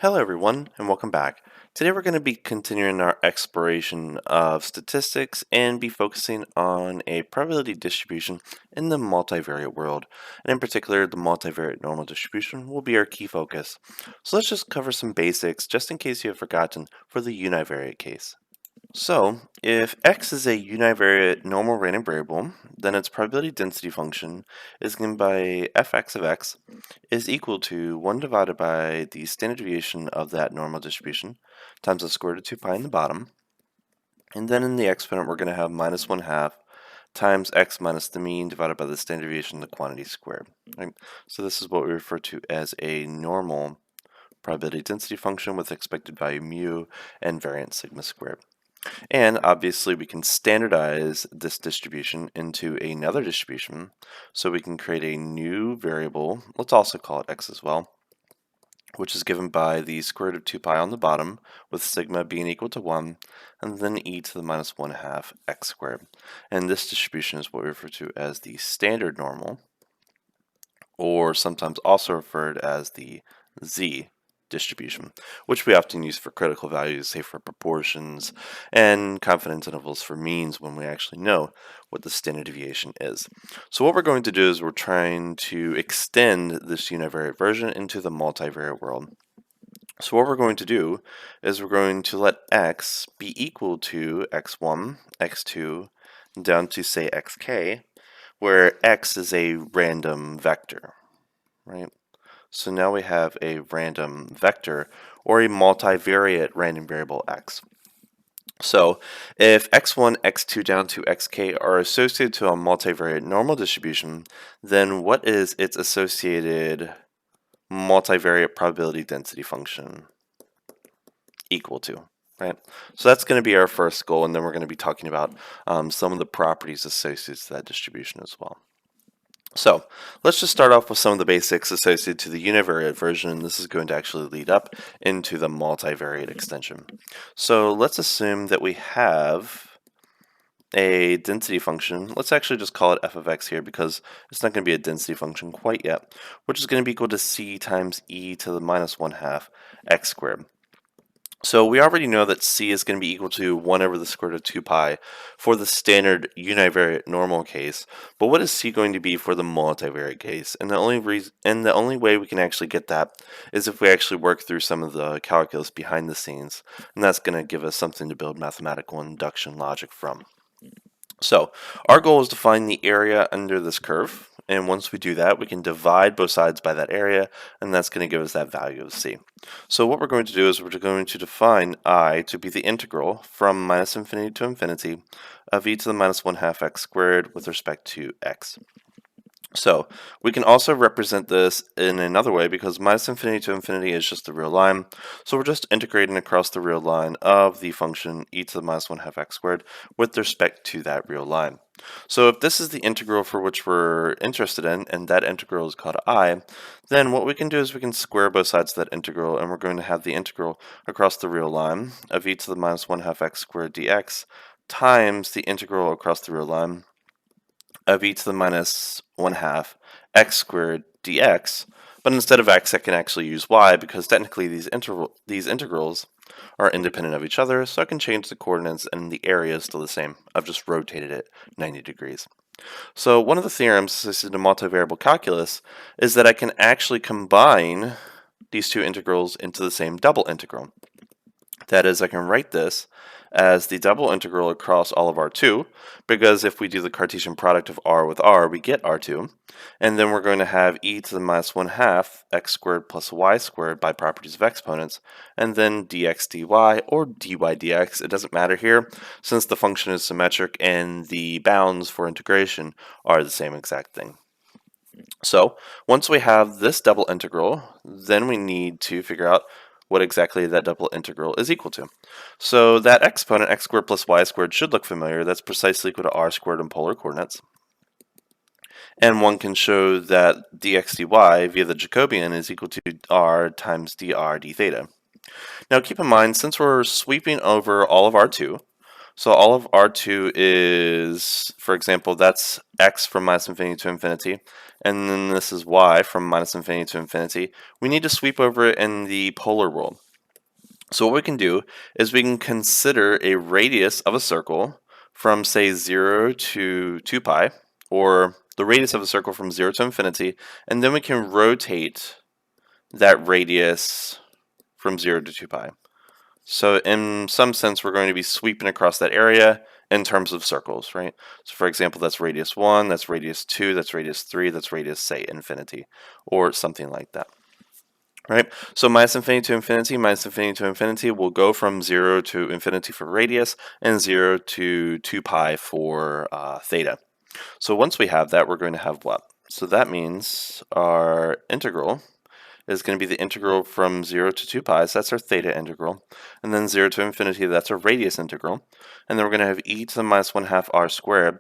Hello everyone, and welcome back. Today we're going to be continuing our exploration of statistics and be focusing on a probability distribution in the multivariate world. And in particular, the multivariate normal distribution will be our key focus. So let's just cover some basics just in case you have forgotten for the univariate case. So, if x is a univariate normal random variable, then its probability density function is given by fx of x is equal to 1 divided by the standard deviation of that normal distribution times the square root of 2 pi in the bottom. And then in the exponent, we're going to have minus 1/2 times x minus the mean divided by the standard deviation of the quantity squared. Right? So this is what we refer to as a normal probability density function with expected value mu and variance sigma squared. And obviously we can standardize this distribution into another distribution. So we can create a new variable, let's also call it x as well, which is given by the square root of 2 pi on the bottom, with sigma being equal to 1, and then e to the minus 1/2 x squared. And this distribution is what we refer to as the standard normal, or sometimes also referred as the z distribution, which we often use for critical values, say for proportions, and confidence intervals for means when we actually know what the standard deviation is. So what we're going to do is we're trying to extend this univariate version into the multivariate world. So what we're going to do is we're going to let x be equal to x1, x2, down to say xk, where x is a random vector, right? So now we have a random vector or a multivariate random variable x. So if x1, x2 down to xk are associated to a multivariate normal distribution, then what is its associated multivariate probability density function equal to? Right? So that's going to be our first goal, and then we're going to be talking about some of the properties associated to that distribution as well. So let's just start off with some of the basics associated to the univariate version, and this is going to actually lead up into the multivariate extension. So let's assume that we have a density function. Let's actually just call it f of x here because it's not going to be a density function quite yet, which is going to be equal to c times e to the minus 1/2 x squared. So we already know that c is going to be equal to 1 over the square root of 2 pi for the standard univariate normal case, but what is c going to be for the multivariate case? And the only way we can actually get that is if we actually work through some of the calculus behind the scenes, and that's going to give us something to build mathematical induction logic from. So our goal is to find the area under this curve, and once we do that, we can divide both sides by that area, and that's going to give us that value of c. So what we're going to do is we're going to define I to be the integral from minus infinity to infinity of e to the minus 1/2 x squared with respect to x. So we can also represent this in another way because minus infinity to infinity is just the real line. So we're just integrating across the real line of the function e to the minus 1/2 x squared with respect to that real line. So if this is the integral for which we're interested in, and that integral is called I, then what we can do is we can square both sides of that integral, and we're going to have the integral across the real line of e to the minus 1/2 x squared dx times the integral across the real line of e to the minus 1/2 x squared dx, but instead of x I can actually use y because technically these integrals are independent of each other, so I can change the coordinates and the area is still the same. I've just rotated it 90 degrees. So one of the theorems associated to multivariable calculus is that I can actually combine these two integrals into the same double integral. That is, I can write this as the double integral across all of R2, because if we do the Cartesian product of R with R, we get R2, and then we're going to have e to the minus 1/2 x squared plus y squared by properties of exponents, and then dx dy or dy dx, it doesn't matter here, since the function is symmetric and the bounds for integration are the same exact thing. So once we have this double integral, then we need to figure out what exactly that double integral is equal to. So that exponent, x squared plus y squared, should look familiar. That's precisely equal to r squared in polar coordinates. And one can show that dx dy via the Jacobian is equal to r times dr d theta. Now keep in mind, since we're sweeping over all of R2, So all of R2 is, for example, that's x from minus infinity to infinity, and then this is y from minus infinity to infinity. We need to sweep over it in the polar world. So what we can do is we can consider a radius of a circle from, say, 0 to 2 pi, or the radius of a circle from 0 to infinity, and then we can rotate that radius from 0 to 2 pi. So in some sense, we're going to be sweeping across that area in terms of circles, right? So for example, that's radius 1, that's radius 2, that's radius 3, that's radius, say, infinity, or something like that. Right, so minus infinity to infinity will go from 0 to infinity for radius and 0 to 2 pi for theta. So once we have that, we're going to have what? So that means our integral is going to be the integral from 0 to 2 pi, so that's our theta integral. And then 0 to infinity, that's our radius integral. And then we're going to have e to the minus 1/2 r squared,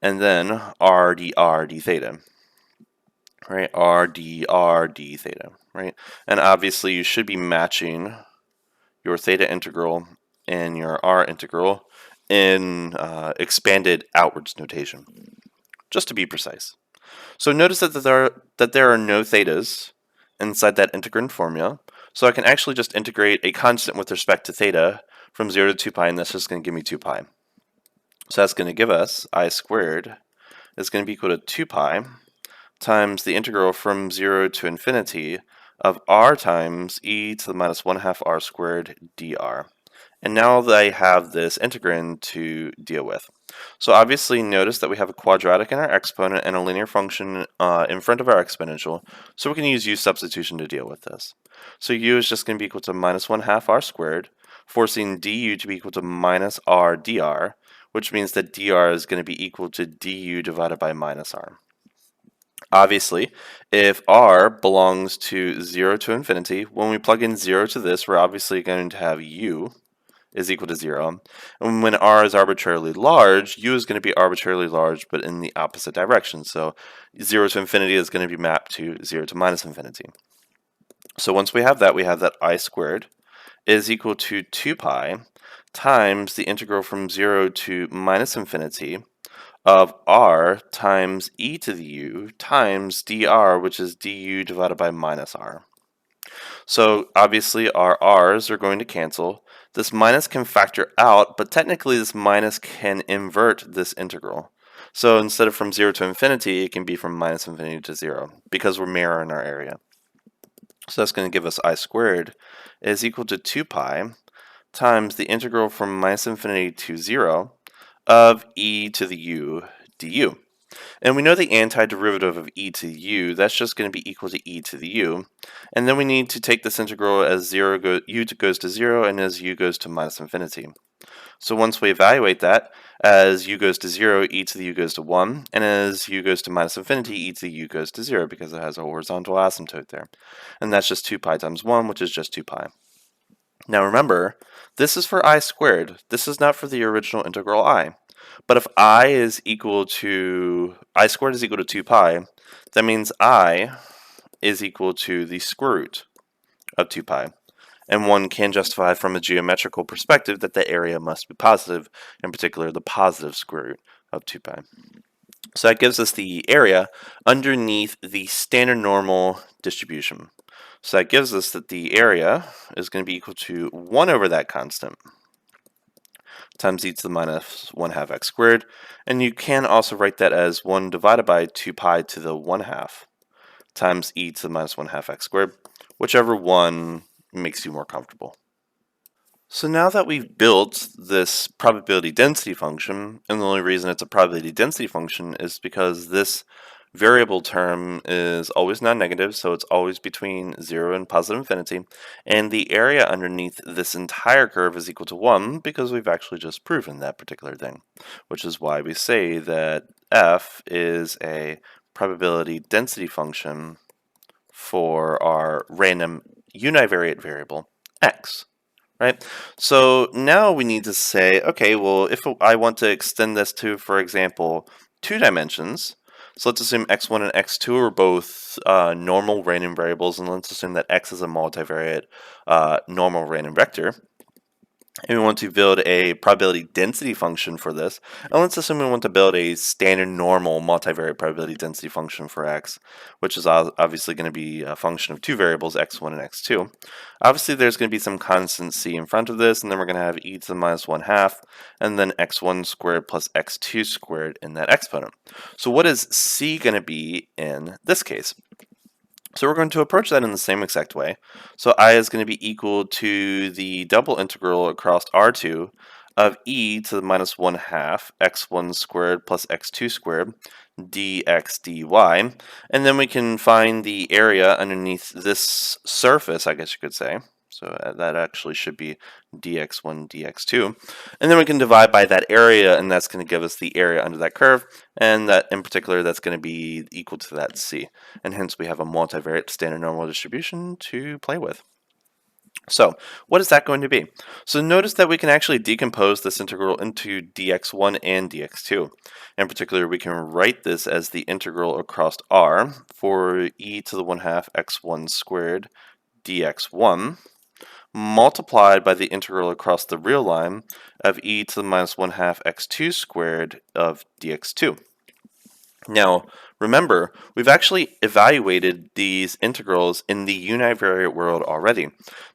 and then r d theta. Right, r d theta, right? And obviously you should be matching your theta integral and your r integral in expanded outwards notation, just to be precise. So notice that there are no thetas inside that integrand formula, so I can actually just integrate a constant with respect to theta from 0 to 2 pi, and that's just going to give me 2 pi. So that's going to give us I squared is going to be equal to 2 pi times the integral from 0 to infinity of r times e to the minus 1/2 r squared dr. And now that I have this integrand to deal with. So obviously notice that we have a quadratic in our exponent and a linear function in front of our exponential, so we can use u substitution to deal with this. So u is just going to be equal to minus 1/2 r squared, forcing du to be equal to minus r dr, which means that dr is going to be equal to du divided by minus r. Obviously, if r belongs to 0 to infinity, when we plug in 0 to this, we're obviously going to have u is equal to 0. And when r is arbitrarily large, u is going to be arbitrarily large, but in the opposite direction. So 0 to infinity is going to be mapped to 0 to minus infinity. So once we have that I squared is equal to 2 pi times the integral from 0 to minus infinity of r times e to the u times dr, which is du divided by minus r. So obviously our r's are going to cancel. This minus can factor out, but technically this minus can invert this integral. So instead of from 0 to infinity, it can be from minus infinity to 0, because we're mirroring our area. So that's going to give us I squared is equal to 2 pi times the integral from minus infinity to 0 of e to the u du. And we know the antiderivative of e to the u, that's just going to be equal to e to the u. And then we need to take this integral as u goes to 0 and as u goes to minus infinity. So once we evaluate that, as u goes to 0, e to the u goes to 1, and as u goes to minus infinity, e to the u goes to 0, because it has a horizontal asymptote there. And that's just 2 pi times 1, which is just 2 pi. Now remember, this is for I squared. This is not for the original integral I. But if I squared is equal to 2 pi, that means I is equal to the square root of 2 pi. And one can justify from a geometrical perspective that the area must be positive, in particular the positive square root of 2 pi. So that gives us the area underneath the standard normal distribution. So that gives us that the area is going to be equal to 1 over that constant times e to the minus 1/2 x squared. And you can also write that as 1 divided by 2 pi to the 1/2 times e to the minus 1/2 x squared, whichever one makes you more comfortable. So now that we've built this probability density function, and the only reason it's a probability density function is because this variable term is always non-negative, so it's always between 0 and positive infinity, and the area underneath this entire curve is equal to 1 because we've actually just proven that particular thing, which is why we say that f is a probability density function for our random univariate variable x. Right? So now we need to say, okay, well, if I want to extend this to, for example, 2 dimensions, so let's assume x1 and x2 are both normal random variables, and let's assume that x is a multivariate normal random vector. and we want to build a probability density function for this. And let's assume we want to build a standard normal multivariate probability density function for x, which is obviously going to be a function of two variables, x1 and x2. Obviously, there's going to be some constant c in front of this, and then we're going to have e to the minus 1 half, and then x1 squared plus x2 squared in that exponent. So what is c going to be in this case? So we're going to approach that in the same exact way. So I is going to be equal to the double integral across R2 of e to the minus 1 half x1 squared plus x2 squared dx dy. And then we can find the area underneath this surface, I guess you could say. So that actually should be dx1, dx2. And then we can divide by that area, and that's going to give us the area under that curve. And that, in particular, that's going to be equal to that c. And hence we have a multivariate standard normal distribution to play with. So what is that going to be? So notice that we can actually decompose this integral into dx1 and dx2. In particular, we can write this as the integral across r for e to the 1 half x1 squared dx1 multiplied by the integral across the real line of e to the minus 1 half x2 squared of dx2. Now, remember, we've actually evaluated these integrals in the univariate world already,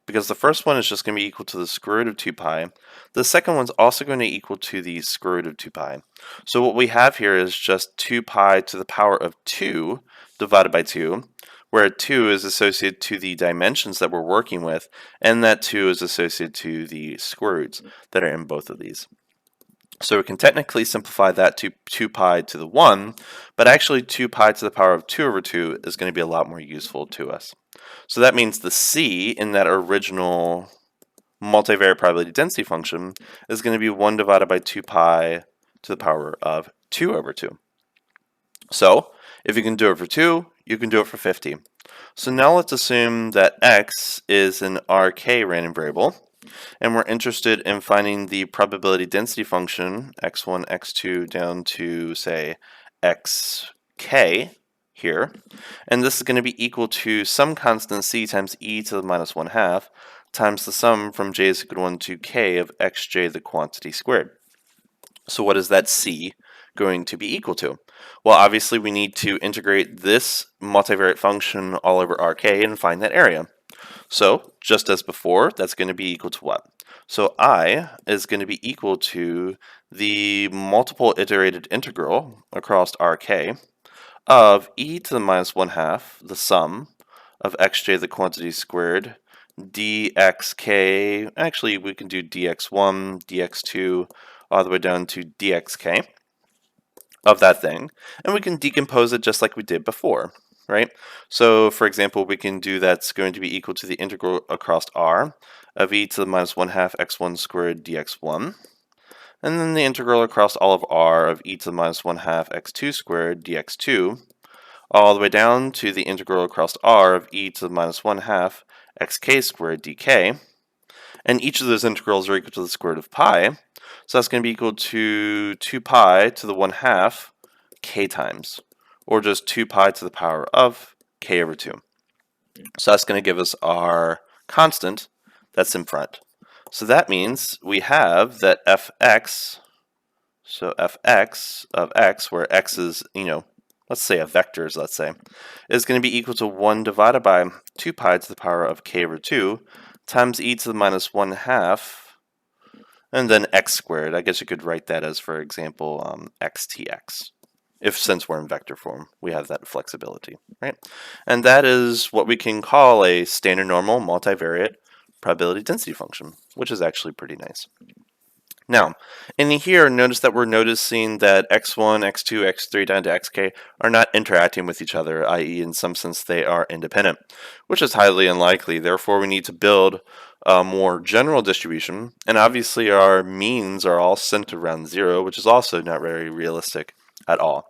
because the first one is just going to be equal to the square root of 2 pi. The second one's also going to be equal to the square root of 2 pi. So what we have here is just 2 pi to the power of 2 divided by 2, where 2 is associated to the dimensions that we're working with, and that 2 is associated to the square roots that are in both of these. So we can technically simplify that to 2 pi to the 1, but actually 2 pi to the power of 2 over 2 is going to be a lot more useful to us. So that means the c in that original multivariate probability density function is going to be 1 divided by 2 pi to the power of 2 over 2. So if you can do it for 2, you can do it for 50. So now let's assume that x is an RK random variable, and we're interested in finding the probability density function, x1, x2, down to, say, xk here. And this is going to be equal to some constant c times e to the minus 1 half times the sum from j is equal to 1 to k of xj, the quantity squared. So what is that c going to be equal to? Well, obviously we need to integrate this multivariate function all over RK and find that area. So, just as before, that's going to be equal to what? So I is going to be equal to the multiple iterated integral across RK of e to the minus 1 half, the sum of xj, the quantity squared, dxk, actually we can do dx1, dx2, all the way down to dxk of that thing, and we can decompose it just like we did before, right? So for example, we can do that's going to be equal to the integral across r of e to the minus 1 half x1 squared dx1, and then the integral across all of r of e to the minus 1 half x2 squared dx2, all the way down to the integral across r of e to the minus 1 half xk squared dk, and each of those integrals are equal to the square root of pi, so that's going to be equal to 2 pi to the 1 half k times, or just 2 pi to the power of k over 2. So that's going to give us our constant that's in front. So that means we have that fx, so fx of x, where x is, let's say a vectors, is going to be equal to 1 divided by 2 pi to the power of k over 2 times e to the minus 1 half, and then x squared. I guess you could write that as, for example, xtx. Since we're in vector form, we have that flexibility, right? And that is what we can call a standard normal multivariate probability density function, which is actually pretty nice. Now, in here, notice that we're noticing that x1, x2, x3 down to xk are not interacting with each other, i.e. in some sense they are independent, which is highly unlikely. Therefore, we need to build a more general distribution, and obviously our means are all centered around 0, which is also not very realistic at all.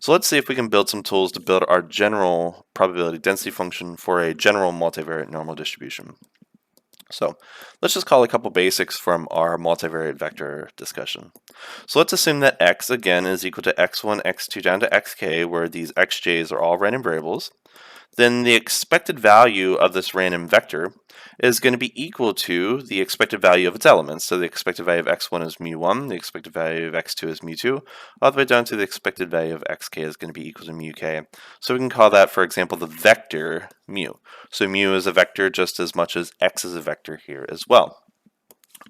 So let's see if we can build some tools to build our general probability density function for a general multivariate normal distribution. So let's just call a couple basics from our multivariate vector discussion. So let's assume that x, again, is equal to x1, x2 down to xk, where these xj's are all random variables. then the expected value of this random vector is going to be equal to the expected value of its elements. So the expected value of x1 is mu1, the expected value of x2 is mu2, all the way down to the expected value of xk is going to be equal to mu k. So we can call that, for example, the vector mu. So mu is a vector just as much as x is a vector here as well.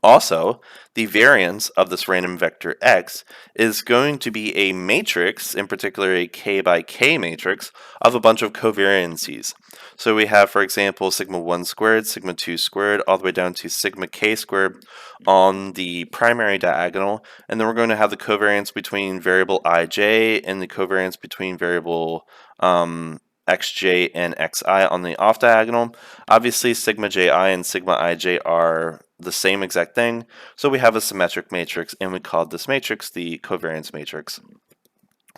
Also, the variance of this random vector x is going to be a matrix, in particular a k by k matrix, of a bunch of covariances. So we have, for example, sigma 1 squared, sigma 2 squared, all the way down to sigma k squared on the primary diagonal, and then we're going to have the covariance between variable ij and the covariance between variable xj and xi on the off diagonal. Obviously, sigma ji and sigma ij are the same exact thing, so we have a symmetric matrix, and we called this matrix the covariance matrix,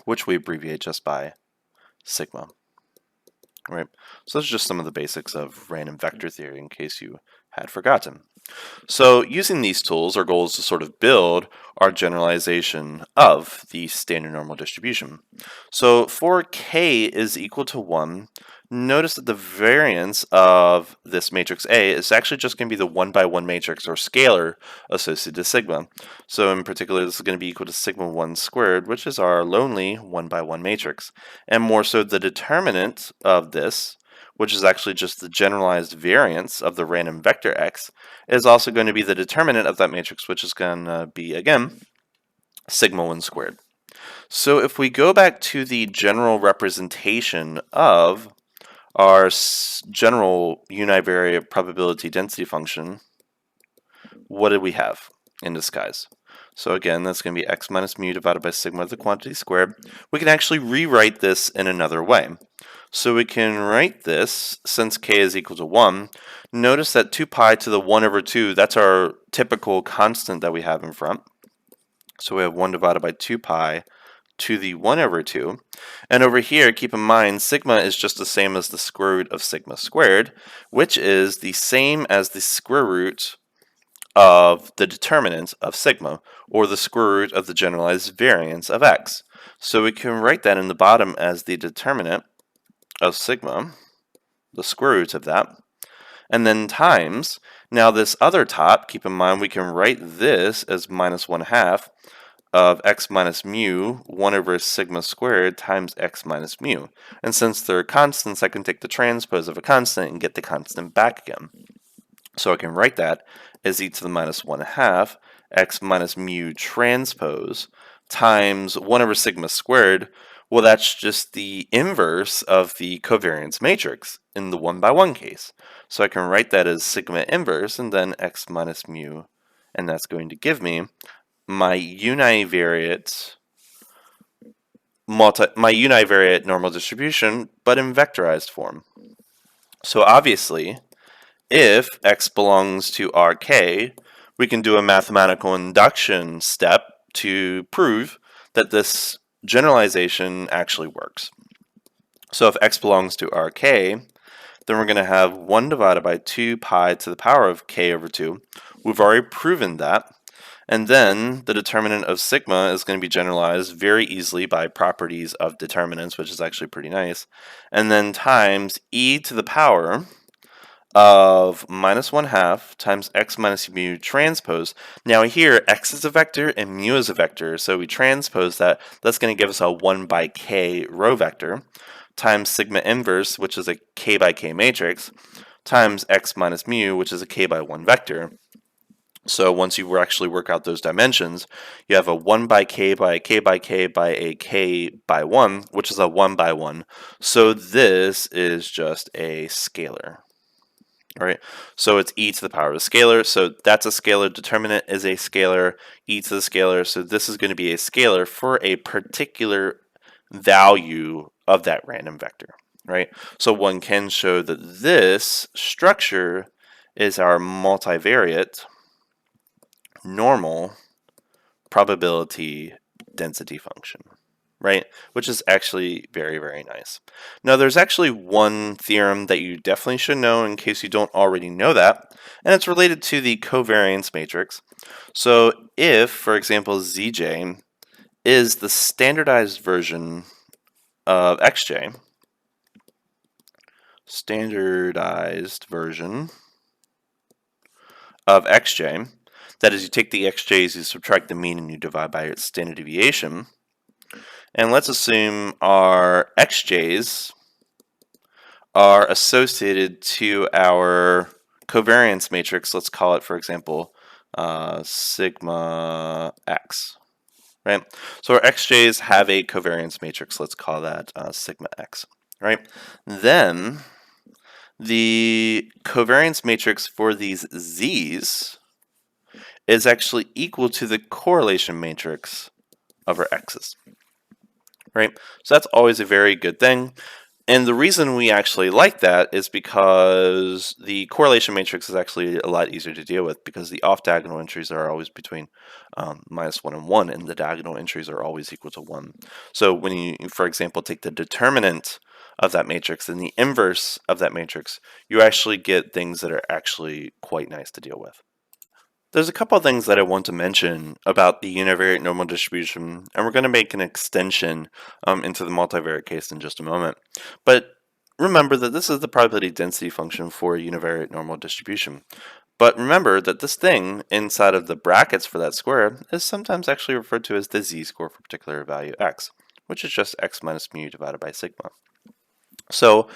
which we abbreviate just by sigma. Right. So those are just some of the basics of random vector theory in case you had forgotten. So using these tools, our goal is to sort of build our generalization of the standard normal distribution. So for k is equal to 1, notice that the variance of this matrix A is actually just going to be the 1 by 1 matrix or scalar associated to sigma. So in particular, this is going to be equal to sigma 1 squared, which is our lonely 1 by 1 matrix. And more so, the determinant of this, which is actually just the generalized variance of the random vector x, is also going to be the determinant of that matrix, which is going to be, again, sigma 1 squared. So if we go back to the general representation of our general univariate probability density function, what did we have in disguise? So again, that's going to be x minus mu divided by sigma of the quantity squared. We can actually rewrite this in another way. So we can write this, since k is equal to 1, notice that 2 pi to the 1 over 2, that's our typical constant that we have in front. So we have 1 divided by 2 pi to the 1 over 2. And over here, keep in mind, sigma is just the same as the square root of sigma squared, which is the same as the square root of the determinant of sigma, or the square root of the generalized variance of x. So we can write that in the bottom as the determinant of sigma, the square root of that, and then times, now this other top, keep in mind we can write this as minus 1/2 of x minus mu 1 over sigma squared times x minus mu. And since they're constants, I can take the transpose of a constant and get the constant back again. So I can write that as e to the minus 1/2 x minus mu transpose times 1 over sigma squared. Well, that's just the inverse of the covariance matrix in the 1 by 1 case. So I can write that as sigma inverse and then x minus mu, and that's going to give me my univariate normal distribution, but in vectorized form. So obviously, if x belongs to Rk, we can do a mathematical induction step to prove that this generalization actually works. So if x belongs to Rk, then we're going to have 1 divided by 2 pi to the power of k over 2. We've already proven that. And then the determinant of sigma is going to be generalized very easily by properties of determinants, which is actually pretty nice. And then times e to the power of minus 1/2 times x minus mu transpose. Now here, x is a vector and mu is a vector, so we transpose that. That's going to give us a 1 by k row vector, times sigma inverse, which is a k by k matrix, times x minus mu, which is a k by 1 vector. So once you actually work out those dimensions, you have a 1 by k by k by k by a k by 1, which is a 1 by 1. So this is just a scalar. All right, so it's e to the power of a scalar. So that's a scalar. Determinant is a scalar, e to the scalar. So this is going to be a scalar for a particular value of that random vector, right? So one can show that this structure is our multivariate normal probability density function, right? Which is actually very, very nice. Now, there's actually one theorem that you definitely should know in case you don't already know that, and it's related to the covariance matrix. So if, for example, Zj is the standardized version of Xj, standardized version of xj. That is, you take the xj's, you subtract the mean, and you divide by its standard deviation. And let's assume our xj's are associated to our covariance matrix. Let's call it, for example, sigma x. Right? So our xj's have a covariance matrix. Let's call that sigma x. Right? Then the covariance matrix for these z's is actually equal to the correlation matrix of our x's. Right? So that's always a very good thing. And the reason we actually like that is because the correlation matrix is actually a lot easier to deal with, because the off-diagonal entries are always between -1 and 1, and the diagonal entries are always equal to 1. So when you, for example, take the determinant of that matrix and the inverse of that matrix, you actually get things that are actually quite nice to deal with. There's a couple of things that I want to mention about the univariate normal distribution, and we're going to make an extension into the multivariate case in just a moment. But remember that this is the probability density function for a univariate normal distribution. But remember that this thing inside of the brackets for that square is sometimes actually referred to as the z-score for a particular value x, which is just x minus mu divided by sigma. So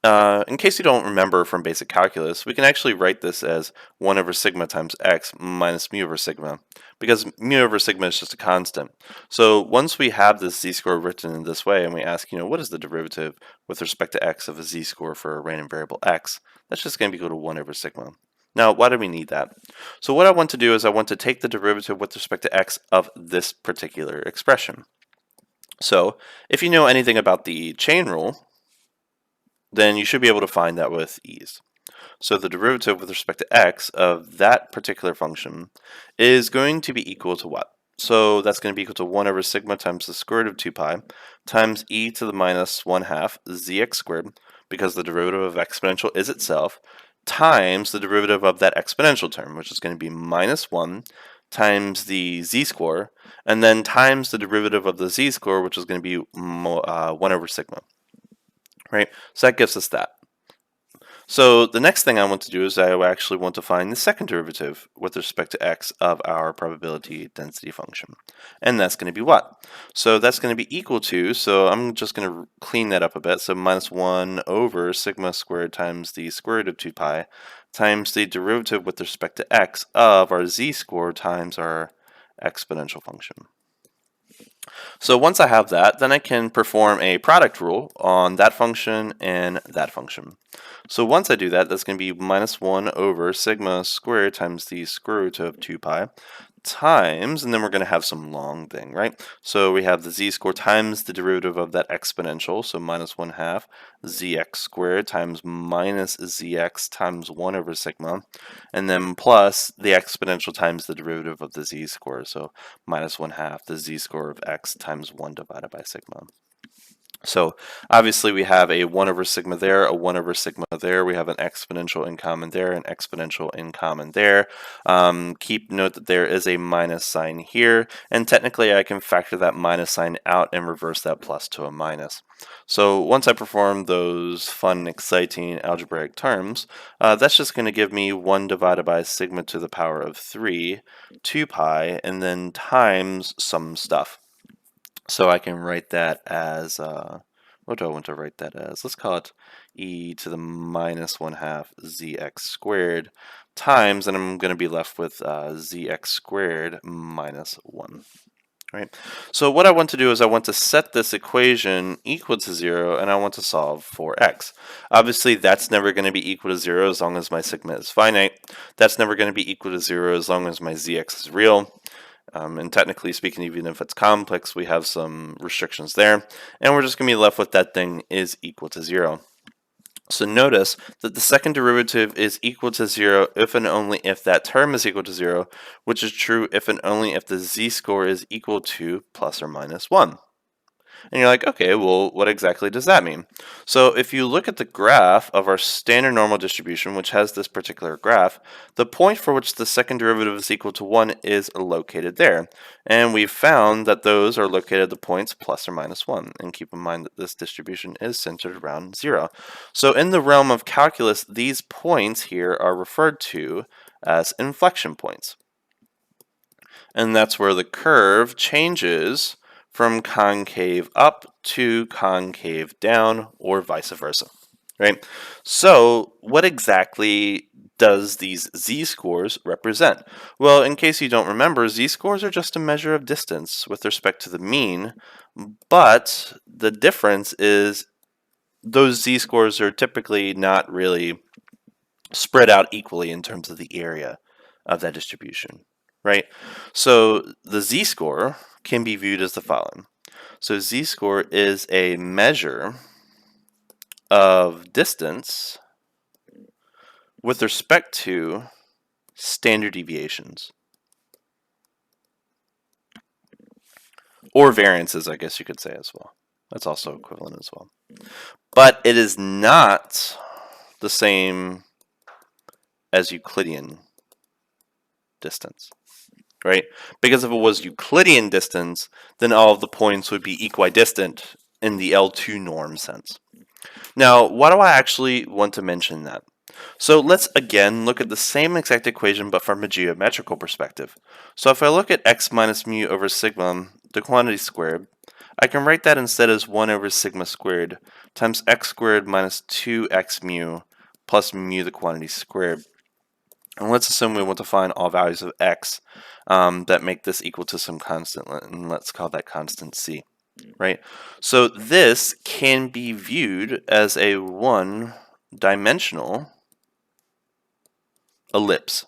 in case you don't remember from basic calculus, we can actually write this as 1 over sigma times x minus mu over sigma, because mu over sigma is just a constant. So once we have this z-score written in this way, and we ask, what is the derivative with respect to x of a z-score for a random variable x, that's just going to be equal to 1 over sigma. Now, why do we need that? So what I want to do is I want to take the derivative with respect to x of this particular expression. So if you know anything about the chain rule, then you should be able to find that with ease. So the derivative with respect to x of that particular function is going to be equal to what? So that's going to be equal to 1 over sigma times the square root of 2 pi times e to the minus 1/2 zx squared, because the derivative of exponential is itself, times the derivative of that exponential term, which is going to be minus 1 times the z-score, and then times the derivative of the z-score, which is going to be 1 over sigma. Right? So that gives us that. So the next thing I want to do is I actually want to find the second derivative with respect to x of our probability density function. And that's going to be what? So that's going to be equal to, so I'm just going to clean that up a bit, so minus 1 over sigma squared times the square root of 2 pi times the derivative with respect to x of our z-score times our exponential function. So once I have that, then I can perform a product rule on that function and that function. So once I do that, that's going to be minus 1 over sigma squared times the square root of 2 pi times, and then we're going to have some long thing, right? So we have the z-score times the derivative of that exponential, so minus 1/2 zx squared times minus zx times 1 over sigma, and then plus the exponential times the derivative of the z-score, so minus 1/2 the z-score of x times 1 divided by sigma. So obviously we have a 1 over sigma there, a 1 over sigma there, we have an exponential in common there, an exponential in common there. Keep note that there is a minus sign here, and technically I can factor that minus sign out and reverse that plus to a minus. So once I perform those fun, exciting algebraic terms, that's just going to give me 1 divided by sigma to the power of 3, 2 pi, and then times some stuff. So I can write that as, what do I want to write that as? Let's call it e to the minus 1/2 zx squared times, and I'm going to be left with zx squared minus 1. Right? So what I want to do is I want to set this equation equal to 0, and I want to solve for x. Obviously, that's never going to be equal to 0 as long as my sigma is finite. That's never going to be equal to 0 as long as my zx is real. And technically speaking, even if it's complex, we have some restrictions there. And we're just going to be left with that thing is equal to 0. So notice that the second derivative is equal to 0 if and only if that term is equal to 0, which is true if and only if the z-score is equal to plus or minus 1. And you're like, okay, well, what exactly does that mean? So if you look at the graph of our standard normal distribution, which has this particular graph, the point for which the second derivative is equal to 1 is located there. And we've found that those are located at the points plus or minus 1. And keep in mind that this distribution is centered around 0. So in the realm of calculus, these points here are referred to as inflection points. And that's where the curve changes from concave up to concave down, or vice versa, right? So what exactly does these z-scores represent? Well, in case you don't remember, z-scores are just a measure of distance with respect to the mean, but the difference is those z-scores are typically not really spread out equally in terms of the area of that distribution, right? So the z-score can be viewed as the following. So z-score is a measure of distance with respect to standard deviations, or variances, I guess you could say as well. That's also equivalent as well. But it is not the same as Euclidean distance, right? Because if it was Euclidean distance, then all of the points would be equidistant in the L2 norm sense. Now, why do I actually want to mention that? So let's again look at the same exact equation but from a geometrical perspective. So if I look at x minus mu over sigma, the quantity squared, I can write that instead as 1 over sigma squared times x squared minus 2x mu plus mu the quantity squared. And let's assume we want to find all values of x that make this equal to some constant, and let's call that constant c, right? So this can be viewed as a one-dimensional ellipse.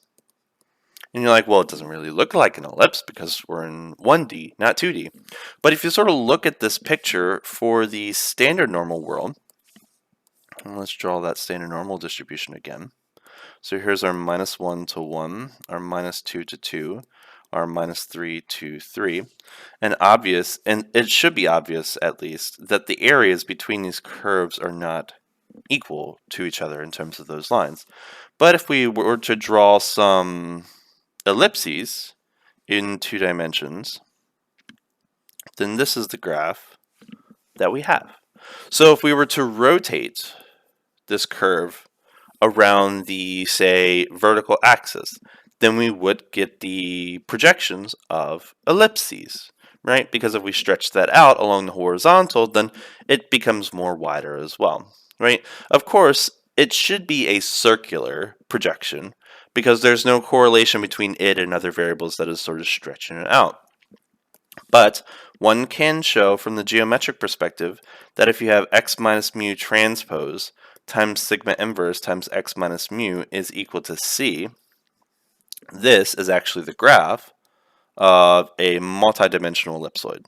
And you're like, well, it doesn't really look like an ellipse because we're in 1D, not 2D. But if you sort of look at this picture for the standard normal world, and let's draw that standard normal distribution again. So here's our minus 1 to 1, our minus 2 to 2, our minus 3 to 3. And it should be obvious at least, that the areas between these curves are not equal to each other in terms of those lines. But if we were to draw some ellipses in 2 dimensions, then this is the graph that we have. So if we were to rotate this curve around the, say, vertical axis, then we would get the projections of ellipses, right? Because if we stretch that out along the horizontal, then it becomes more wider as well, right? Of course, it should be a circular projection because there's no correlation between it and other variables that is sort of stretching it out. But one can show from the geometric perspective that if you have x minus mu transpose times sigma inverse times x minus mu is equal to c, this is actually the graph of a multidimensional ellipsoid.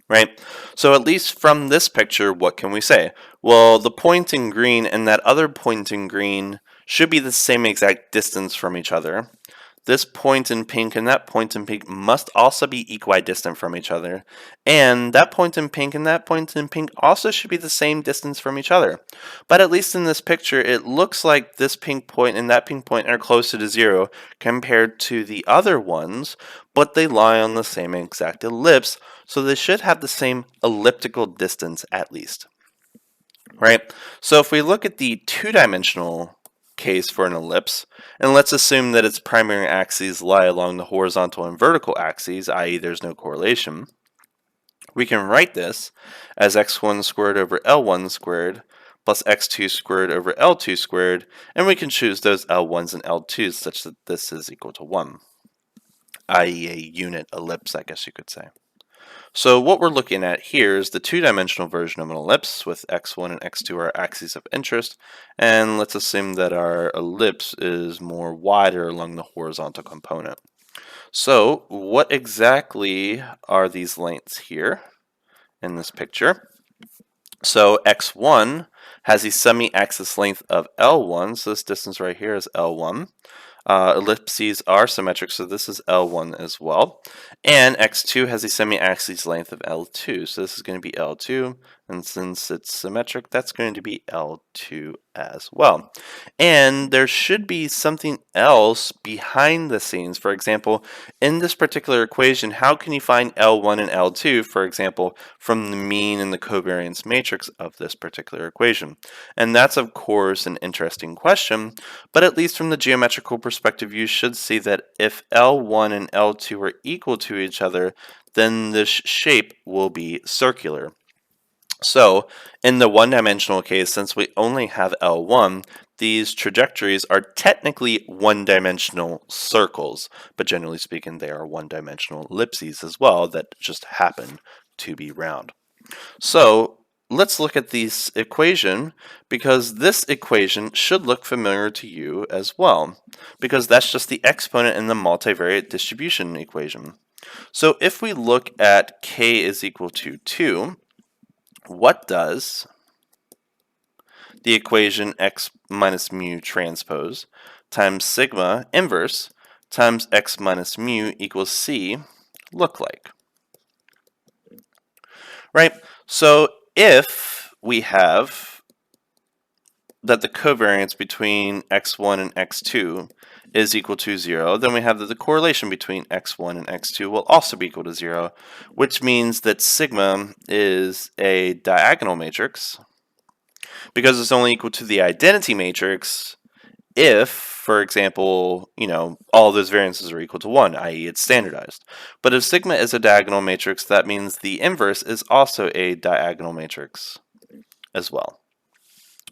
Right? So at least from this picture, what can we say? Well, the point in green and that other point in green should be the same exact distance from each other. This point in pink and that point in pink must also be equidistant from each other. And that point in pink and that point in pink also should be the same distance from each other. But at least in this picture, it looks like this pink point and that pink point are closer to 0 compared to the other ones, but they lie on the same exact ellipse, so they should have the same elliptical distance at least. Right? So if we look at the two-dimensional case for an ellipse, and let's assume that its primary axes lie along the horizontal and vertical axes, i.e. there's no correlation, we can write this as x1 squared over L1 squared plus x2 squared over L2 squared, and we can choose those L1s and L2s such that this is equal to 1, i.e. a unit ellipse, I guess you could say. So what we're looking at here is the two-dimensional version of an ellipse with x1 and x2 are axes of interest, and let's assume that our ellipse is more wider along the horizontal component. So what exactly are these lengths here in this picture? So x1 has a semi-axis length of L1, so this distance right here is L1. Ellipses are symmetric, so this is L1 as well. And x2 has a semi-axis length of L2, so this is going to be L2. And since it's symmetric, that's going to be L2 as well. And there should be something else behind the scenes. For example, in this particular equation, how can you find L1 and L2, for example, from the mean and the covariance matrix of this particular equation? And that's, of course, an interesting question, but at least from the geometrical perspective, you should see that if L1 and L2 are equal to each other, then this shape will be circular. So, in the one-dimensional case, since we only have L1, these trajectories are technically one-dimensional circles, but generally speaking, they are one-dimensional ellipses as well that just happen to be round. So, let's look at this equation, because this equation should look familiar to you as well, because that's just the exponent in the multivariate distribution equation. So, if we look at k is equal to 2, what does the equation x minus mu transpose times sigma inverse times x minus mu equals c look like? Right? So if we have that the covariance between x1 and x2 is equal to 0, then we have that the correlation between x1 and x2 will also be equal to 0, which means that sigma is a diagonal matrix because it's only equal to the identity matrix if, for example, all those variances are equal to 1, i.e. it's standardized. But if sigma is a diagonal matrix, that means the inverse is also a diagonal matrix as well.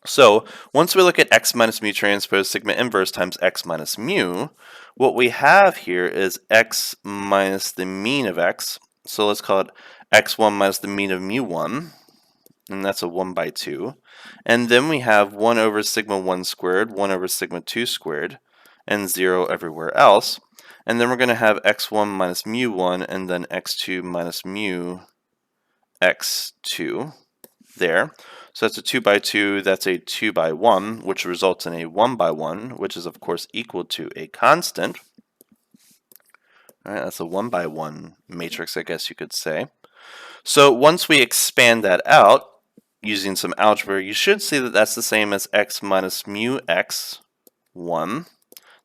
So once we look at x minus mu transpose sigma inverse times x minus mu, what we have here is x minus the mean of x. So let's call it x1 minus the mean of mu1, and that's a 1 by 2. And then we have 1 over sigma 1 squared, 1 over sigma 2 squared, and 0 everywhere else. And then we're going to have x1 minus mu1, and then x2 minus mu x2 there. So that's a 2 by 2, that's a 2 by 1, which results in a 1 by 1, which is of course equal to a constant. All right, that's a 1 by 1 matrix, I guess you could say. So once we expand that out, using some algebra, you should see that that's the same as x minus mu x1,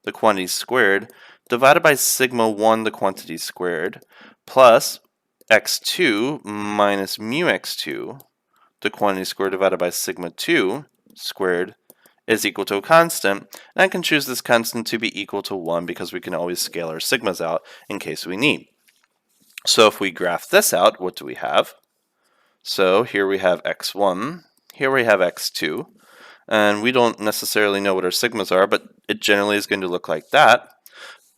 the quantity squared, divided by sigma 1, the quantity squared, plus x2 minus mu x2, the quantity squared, divided by sigma 2 squared, is equal to a constant. And I can choose this constant to be equal to 1 because we can always scale our sigmas out in case we need. So if we graph this out, what do we have? So here we have x1, here we have x2, and we don't necessarily know what our sigmas are, but it generally is going to look like that.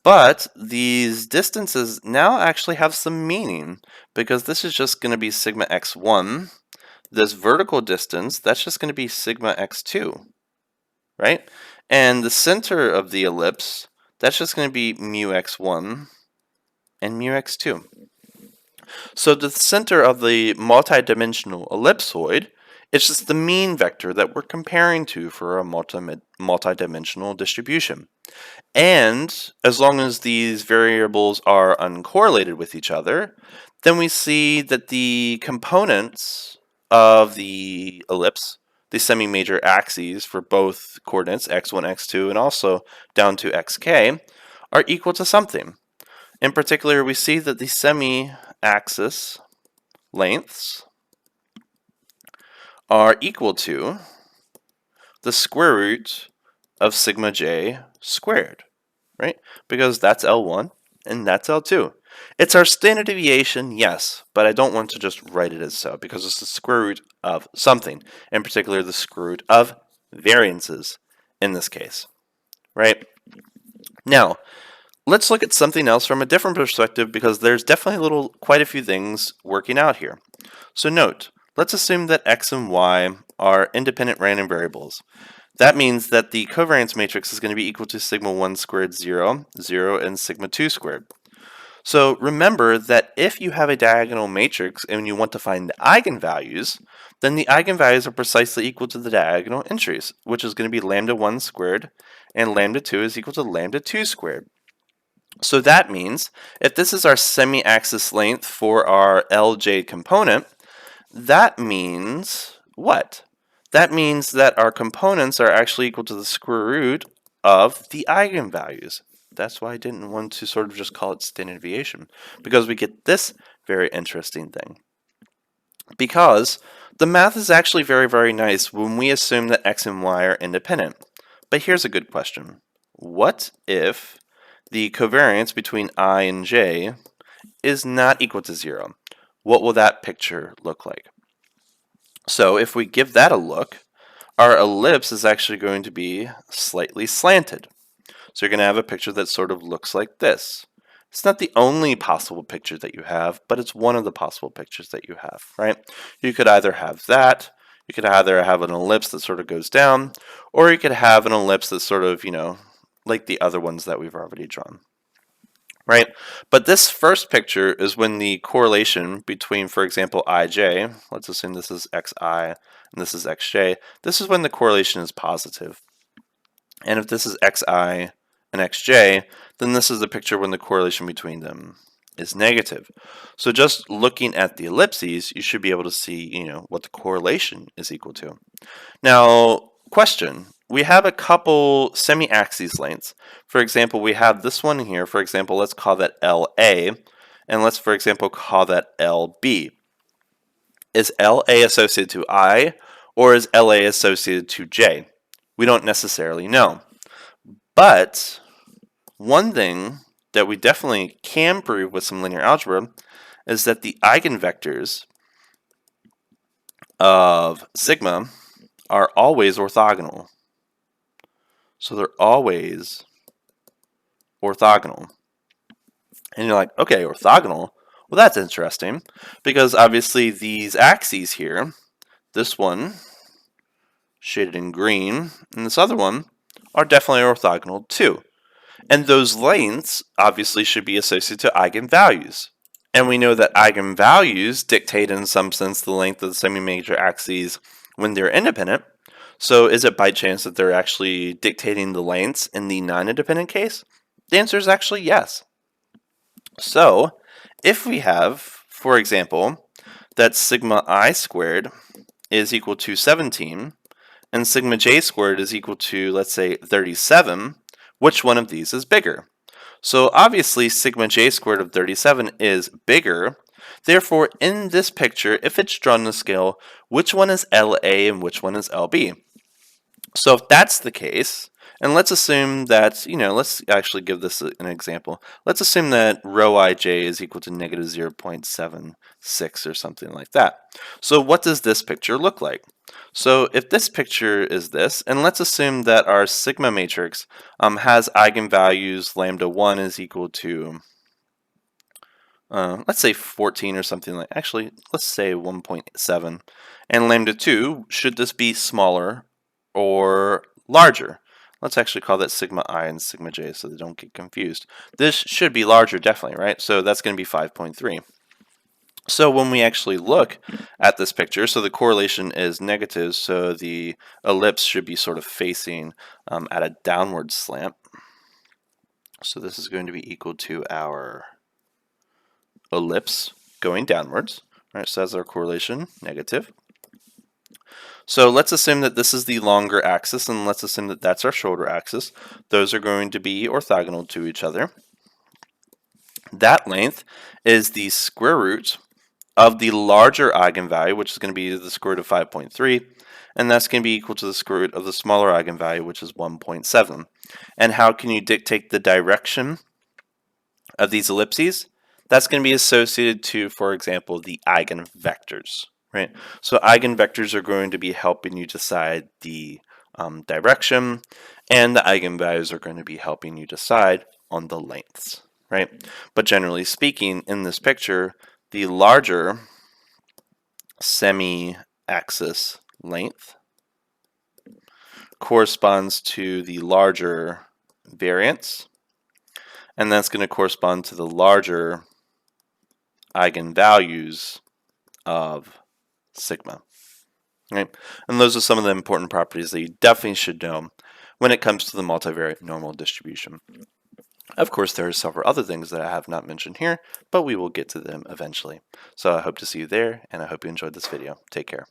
But these distances now actually have some meaning, because this is just going to be sigma x1. This vertical distance, that's just going to be sigma x2, right? And the center of the ellipse, that's just going to be mu x1 and mu x2. So the center of the multidimensional ellipsoid, it's just the mean vector that we're comparing to for a multidimensional distribution. And as long as these variables are uncorrelated with each other, then we see that the components of the ellipse, the semi-major axes for both coordinates, x1, x2, and also down to xk, are equal to something. In particular, we see that the semi-axis lengths are equal to the square root of sigma j squared, right? Because that's L1 and that's L2. It's our standard deviation, yes, but I don't want to just write it as so because it's the square root of something, in particular the square root of variances in this case, right? Now, let's look at something else from a different perspective because there's definitely quite a few things working out here. So note, let's assume that x and y are independent random variables. That means that the covariance matrix is going to be equal to sigma 1 squared 0, 0, and sigma 2 squared. So remember that if you have a diagonal matrix and you want to find the eigenvalues, then the eigenvalues are precisely equal to the diagonal entries, which is going to be lambda 1 squared and lambda 2 is equal to lambda 2 squared. So that means if this is our semi-axis length for our LJ component, that means what? That means that our components are actually equal to the square root of the eigenvalues. That's why I didn't want to sort of just call it standard deviation, because we get this very interesting thing. Because the math is actually very, very nice when we assume that x and y are independent. But here's a good question. What if the covariance between I and j is not equal to 0? What will that picture look like? So if we give that a look, our ellipse is actually going to be slightly slanted. So you're going to have a picture that sort of looks like this. It's not the only possible picture that you have, but it's one of the possible pictures that you have, right? You could either have that, you could either have an ellipse that sort of goes down, or you could have an ellipse that's sort of, like the other ones that we've already drawn, right? But this first picture is when the correlation between, for example, ij, let's assume this is xi and this is xj, this is when the correlation is positive. And if this is xi and xj, then this is the picture when the correlation between them is negative. So just looking at the ellipses, you should be able to see, what the correlation is equal to. Now, question. We have a couple semi-axis lengths. For example, we have this one here. For example, let's call that LA, and let's, for example, call that LB. Is LA associated to I, or is LA associated to J? We don't necessarily know. But one thing that we definitely can prove with some linear algebra is that the eigenvectors of sigma are always orthogonal. So they're always orthogonal. And you're like, okay, orthogonal? Well, that's interesting, because obviously these axes here, this one shaded in green, and this other one, are definitely orthogonal too. And those lengths obviously should be associated to eigenvalues. And we know that eigenvalues dictate in some sense the length of the semi-major axes when they're independent. So is it by chance that they're actually dictating the lengths in the non-independent case? The answer is actually yes. So if we have, for example, that sigma I squared is equal to 17, and sigma j squared is equal to, let's say, 37, which one of these is bigger? So obviously sigma j squared of 37 is bigger. Therefore, in this picture, if it's drawn on the scale, which one is LA and which one is LB? So if that's the case, and let's assume that, let's actually give this an example. Let's assume that rho ij is equal to negative 0.76 or something like that. So what does this picture look like? So if this picture is this, and let's assume that our sigma matrix has eigenvalues lambda 1 is equal to, let's say 14 or something like, actually, let's say 1.7. And lambda 2, should this be smaller or larger? Let's actually call that sigma I and sigma j so they don't get confused. This should be larger, definitely, right? So that's going to be 5.3. So when we actually look at this picture, so the correlation is negative, so the ellipse should be sort of facing at a downward slant. So this is going to be equal to our ellipse going downwards. Right, so that's our correlation, negative. So let's assume that this is the longer axis, and let's assume that that's our shorter axis. Those are going to be orthogonal to each other. That length is the square root of the larger eigenvalue, which is going to be the square root of 5.3, and that's going to be equal to the square root of the smaller eigenvalue, which is 1.7. And how can you dictate the direction of these ellipses? That's going to be associated to, for example, the eigenvectors, right? So eigenvectors are going to be helping you decide the direction, and the eigenvalues are going to be helping you decide on the lengths, right? But generally speaking, in this picture, the larger semi-axis length corresponds to the larger variance, and that's going to correspond to the larger eigenvalues of sigma. Right? And those are some of the important properties that you definitely should know when it comes to the multivariate normal distribution. Of course, there are several other things that I have not mentioned here, but we will get to them eventually. So I hope to see you there, and I hope you enjoyed this video. Take care.